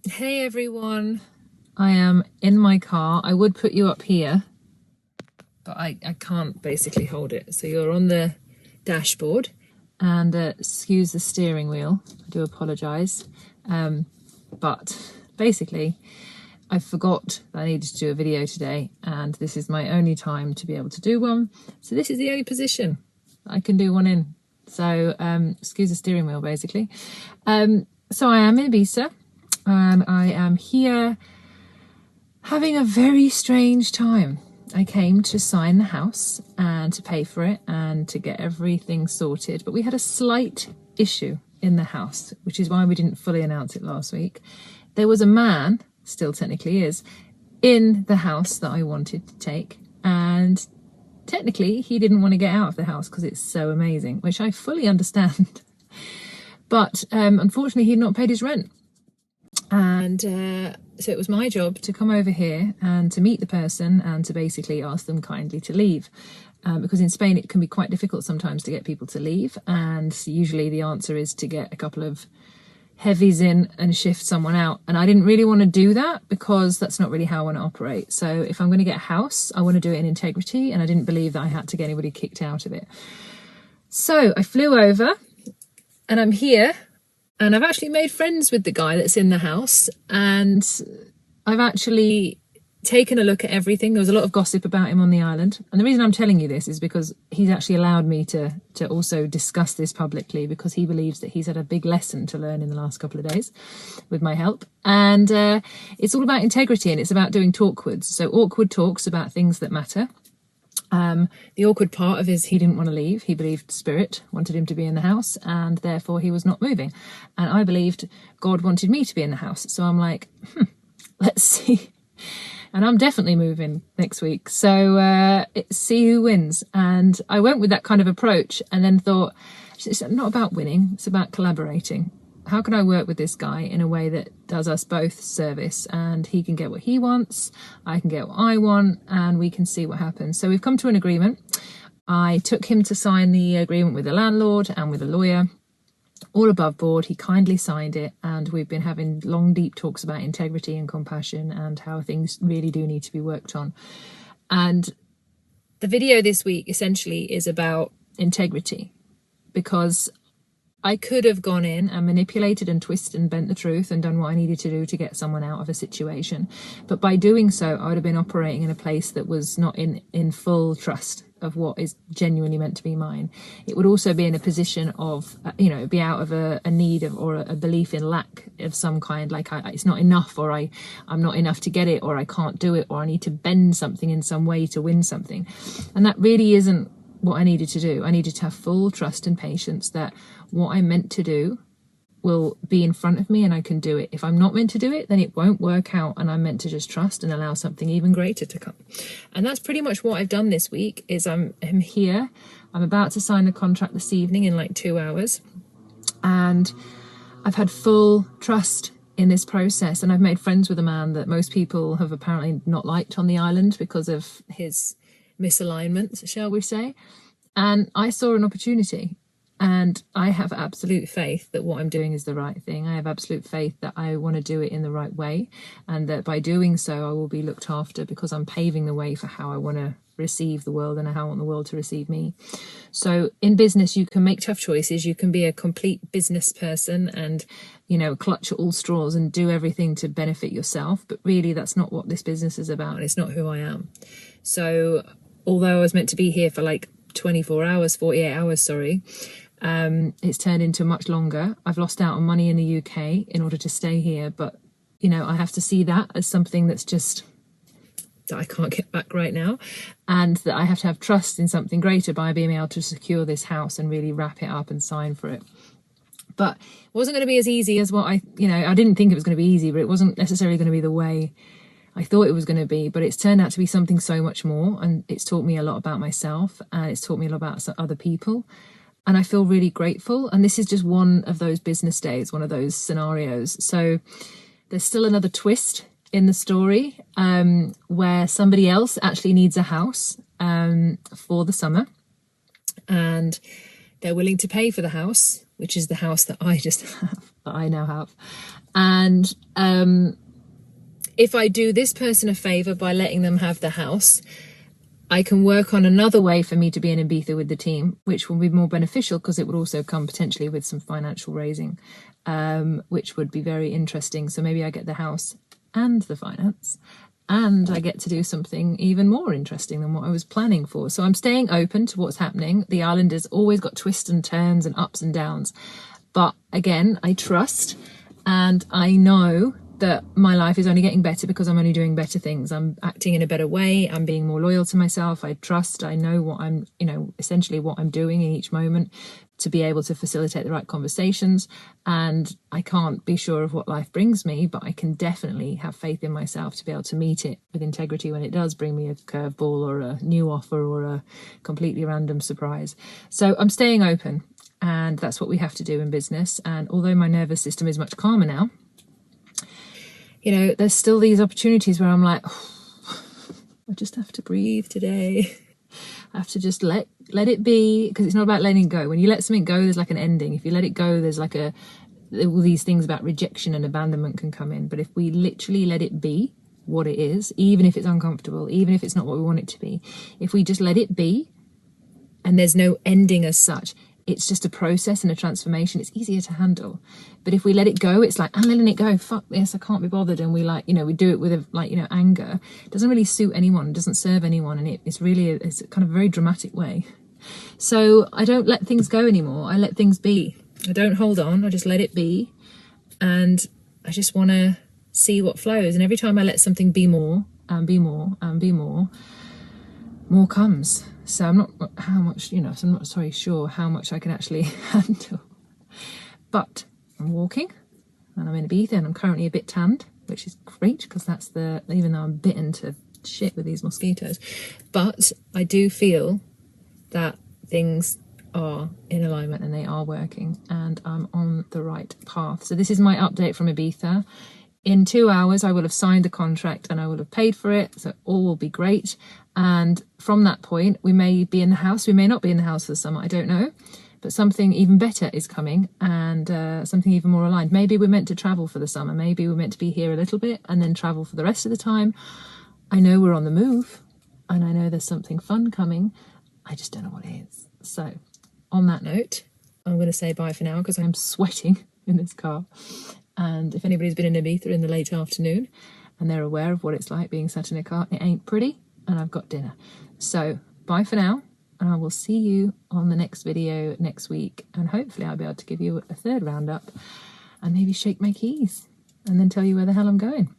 Hey everyone, I am in my car. I would put you up here, but I can't basically hold it. So you're on the dashboard, and excuse the steering wheel. I do apologise. But basically, I forgot that I needed to do a video today, and this is my only time to be able to do one. So this is the only position I can do one in. So excuse the steering wheel, basically. So I am in Ibiza, and I am here having a very strange time. I came to sign the house and to pay for it and to get everything sorted, but we had a slight issue in the house, which is why we didn't fully announce it last week. There was a man, still technically is, in the house that I wanted to take, and technically he didn't want to get out of the house because it's so amazing, which I fully understand. But unfortunately he'd not paid his rent, and so it was my job to come over here and to meet the person and to basically ask them kindly to leave, because in Spain it can be quite difficult sometimes to get people to leave, and usually the answer is to get a couple of heavies in and shift someone out. And I didn't really want to do that because that's not really how I want to operate. So if I'm going to get a house, I want to do it in integrity, and I didn't believe that I had to get anybody kicked out of it. So I flew over and I'm here, and I've actually made friends with the guy that's in the house, and I've actually taken a look at everything. There was a lot of gossip about him on the island, and the reason I'm telling you this is because he's actually allowed me to also discuss this publicly, because he believes that he's had a big lesson to learn in the last couple of days with my help. And it's all about integrity, and it's about doing talkwards. So awkward talks about things that matter. The awkward part of is he didn't want to leave. He believed Spirit wanted him to be in the house, and therefore he was not moving. And I believed God wanted me to be in the house. So I'm like, let's see. And I'm definitely moving next week. So see who wins. And I went with that kind of approach, and then thought, it's not about winning, it's about collaborating. How can I work with this guy in a way that does us both service, and he can get what he wants, I can get what I want, and we can see what happens. So we've come to an agreement. I took him to sign the agreement with the landlord and with a lawyer, all above board. He kindly signed it, and we've been having long, deep talks about integrity and compassion and how things really do need to be worked on. And the video this week essentially is about integrity, because I could have gone in and manipulated and twisted and bent the truth and done what I needed to do to get someone out of a situation. But by doing so, I would have been operating in a place that was not in full trust of what is genuinely meant to be mine. It would also be in a position of, be out of a need of, or a belief in lack of some kind, like it's not enough, or I'm not enough to get it, or I can't do it, or I need to bend something in some way to win something. And that really isn't what I needed to do. I needed to have full trust and patience that what I'm meant to do will be in front of me and I can do it. If I'm not meant to do it, then it won't work out, and I'm meant to just trust and allow something even greater to come. And that's pretty much what I've done this week. Is I'm here, I'm about to sign the contract this evening in like 2 hours, and I've had full trust in this process, and I've made friends with a man that most people have apparently not liked on the island because of his misalignment, shall we say. And I saw an opportunity, and I have absolute faith that what I'm doing is the right thing. I have absolute faith that I want to do it in the right way, and that by doing so I will be looked after, because I'm paving the way for how I want to receive the world and how I want the world to receive me. So in business, you can make tough choices. You can be a complete business person and clutch at all straws and do everything to benefit yourself, but really that's not what this business is about, and it's not who I am. So although I was meant to be here for like 48 hours, sorry, it's turned into much longer. I've lost out on money in the UK in order to stay here, but I have to see that as something that's just that I can't get back right now, and that I have to have trust in something greater by being able to secure this house and really wrap it up and sign for it. But it wasn't going to be as easy as what I didn't think it was going to be easy, but it wasn't necessarily going to be the way I thought it was going to be. But it's turned out to be something so much more, and it's taught me a lot about myself, and it's taught me a lot about other people, and I feel really grateful. And this is just one of those business days, one of those scenarios. So there's still another twist in the story, where somebody else actually needs a house for the summer, and They're willing to pay for the house, which is the house that I just have, that I now have. And if I do this person a favour by letting them have the house, I can work on another way for me to be in Ibiza with the team, which will be more beneficial because it would also come potentially with some financial raising, which would be very interesting. So maybe I get the house and the finance, and I get to do something even more interesting than what I was planning for. So I'm staying open to what's happening. The island has always got twists and turns and ups and downs. But again, I trust, and I know that my life is only getting better because I'm only doing better things. I'm acting in a better way. I'm being more loyal to myself. I trust. I know what I'm, essentially what I'm doing in each moment to be able to facilitate the right conversations. And I can't be sure of what life brings me, but I can definitely have faith in myself to be able to meet it with integrity when it does bring me a curveball or a new offer or a completely random surprise. So I'm staying open, and that's what we have to do in business. And although my nervous system is much calmer now, there's still these opportunities where I'm like, oh, I just have to breathe today. I have to just let it be, because it's not about letting it go. When you let something go, there's like an ending. If you let it go, there's like all these things about rejection and abandonment can come in. But if we literally let it be what it is, even if it's uncomfortable, even if it's not what we want it to be, if we just let it be and there's no ending as such, it's just a process and a transformation, it's easier to handle. But if we let it go, it's like, I'm letting it go, fuck this, I can't be bothered. And we we do it with anger. It doesn't really suit anyone, it doesn't serve anyone. And it's really, it's kind of a very dramatic way. So I don't let things go anymore. I let things be. I don't hold on, I just let it be. And I just want to see what flows. And every time I let something be more and be more and be more comes. So I'm not so I'm not sure how much I can actually handle. But I'm walking and I'm in Ibiza and I'm currently a bit tanned, which is great because that's even though I'm bitten to shit with these mosquitoes. But I do feel that things are in alignment and they are working and I'm on the right path. So this is my update from Ibiza. In 2 hours, I will have signed the contract and I will have paid for it. So all will be great. And from that point, we may be in the house. We may not be in the house for the summer. I don't know. But something even better is coming and something even more aligned. Maybe we're meant to travel for the summer. Maybe we're meant to be here a little bit and then travel for the rest of the time. I know we're on the move and I know there's something fun coming. I just don't know what it is. So on that note, I'm going to say bye for now because I'm sweating in this car. And if anybody's been in Ibiza in the late afternoon and they're aware of what it's like being sat in a car, it ain't pretty, and I've got dinner. So bye for now, and I will see you on the next video next week, and hopefully I'll be able to give you a third roundup and maybe shake my keys and then tell you where the hell I'm going.